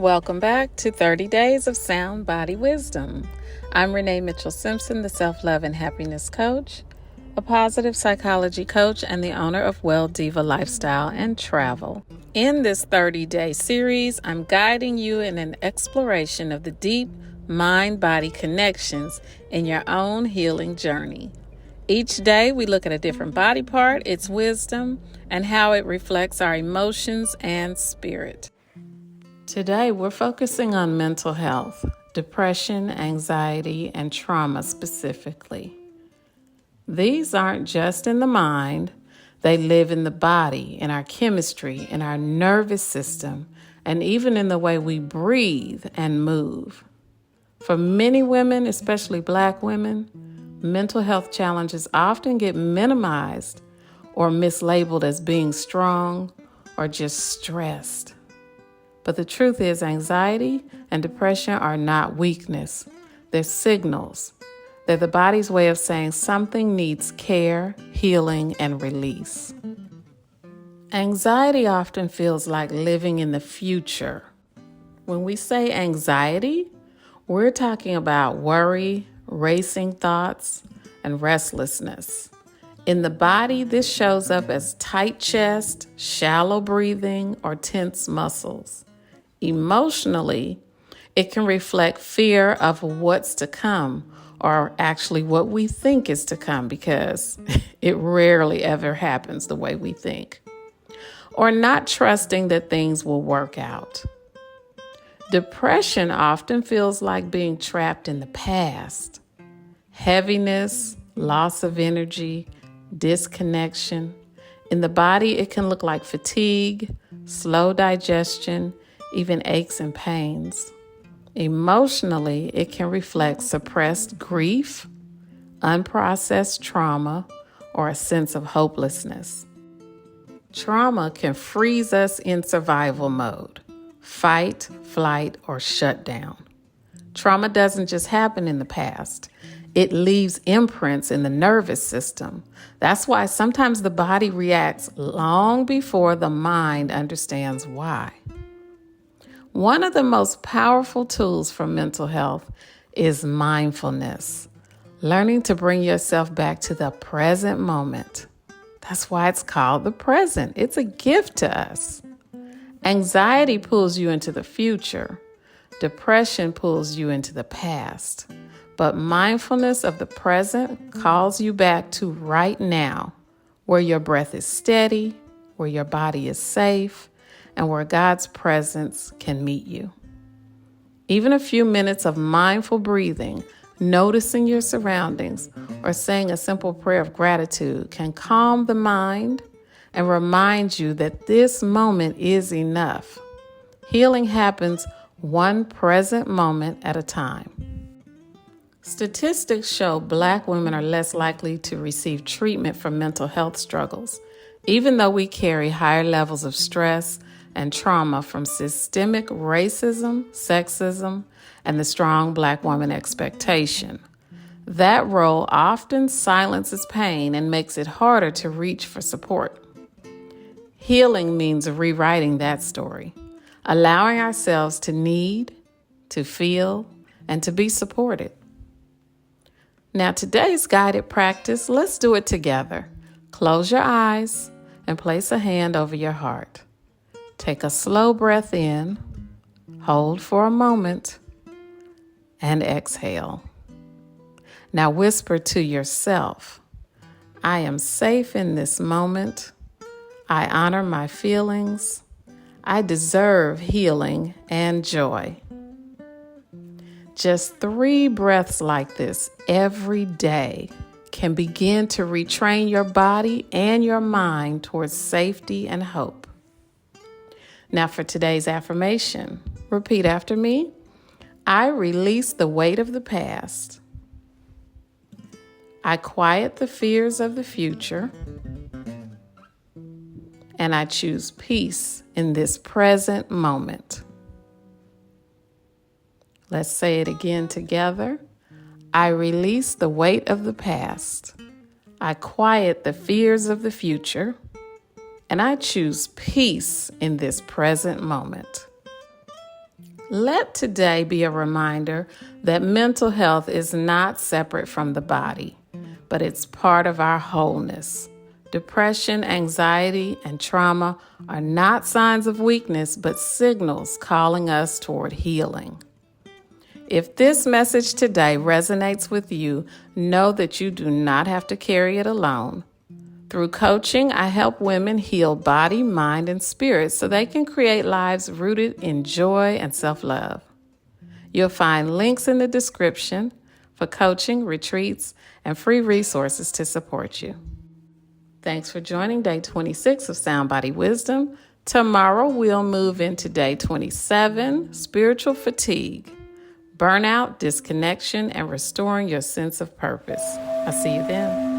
Welcome back to 30 Days of Sound Body Wisdom. I'm Renee Mitchell-Simpson, the Self-Love and Happiness Coach, a positive psychology coach, and the owner of Well Diva Lifestyle and Travel. In this 30-day series, I'm guiding you in an exploration of the deep mind-body connections in your own healing journey. Each day, we look at a different body part, its wisdom, and how it reflects our emotions and spirit. Today, we're focusing on mental health, depression, anxiety, and trauma specifically. These aren't just in the mind, they live in the body, in our chemistry, in our nervous system, and even in the way we breathe and move. For many women, especially Black women, mental health challenges often get minimized or mislabeled as being strong or just stressed. But the truth is, anxiety and depression are not weakness. They're signals. They're the body's way of saying something needs care, healing, and release. Anxiety often feels like living in the future. When we say anxiety, we're talking about worry, racing thoughts, and restlessness. In the body, this shows up as tight chest, shallow breathing, or tense muscles. Emotionally, it can reflect fear of what's to come, or actually what we think is to come, because it rarely ever happens the way we think, or not trusting that things will work out. Depression often feels like being trapped in the past. Heaviness, loss of energy, disconnection. In the body, it can look like fatigue, slow digestion, even aches and pains. Emotionally, it can reflect suppressed grief, unprocessed trauma, or a sense of hopelessness. Trauma can freeze us in survival mode. Fight, flight, or shut down. Trauma doesn't just happen in the past. It leaves imprints in the nervous system. That's why sometimes the body reacts long before the mind understands why. One of the most powerful tools for mental health is mindfulness, learning to bring yourself back to the present moment. That's why it's called the present. It's a gift to us. Anxiety pulls you into the future. Depression pulls you into the past. But mindfulness of the present calls you back to right now, where your breath is steady, where your body is safe, and where God's presence can meet you. Even a few minutes of mindful breathing, noticing your surroundings, or saying a simple prayer of gratitude can calm the mind and remind you that this moment is enough. Healing happens one present moment at a time. Statistics show Black women are less likely to receive treatment for mental health struggles, even though we carry higher levels of stress and trauma from systemic racism, sexism, and the strong Black woman expectation. That role often silences pain and makes it harder to reach for support. Healing means rewriting that story, allowing ourselves to need, to feel, and to be supported. Now, today's guided practice, let's do it together. Close your eyes and place a hand over your heart. Take a slow breath in, hold for a moment, and exhale. Now whisper to yourself, I am safe in this moment. I honor my feelings. I deserve healing and joy. Just 3 breaths like this every day can begin to retrain your body and your mind towards safety and hope. Now for today's affirmation, repeat after me. I release the weight of the past. I quiet the fears of the future. And I choose peace in this present moment. Let's say it again together. I release the weight of the past. I quiet the fears of the future. And I choose peace in this present moment. Let today be a reminder that mental health is not separate from the body, but it's part of our wholeness. Depression, anxiety, and trauma are not signs of weakness, but signals calling us toward healing. If this message today resonates with you, know that you do not have to carry it alone. Through coaching, I help women heal body, mind, and spirit so they can create lives rooted in joy and self-love. You'll find links in the description for coaching, retreats, and free resources to support you. Thanks for joining day 26 of Sound Body Wisdom. Tomorrow we'll move into day 27, spiritual fatigue, burnout, disconnection, and restoring your sense of purpose. I'll see you then.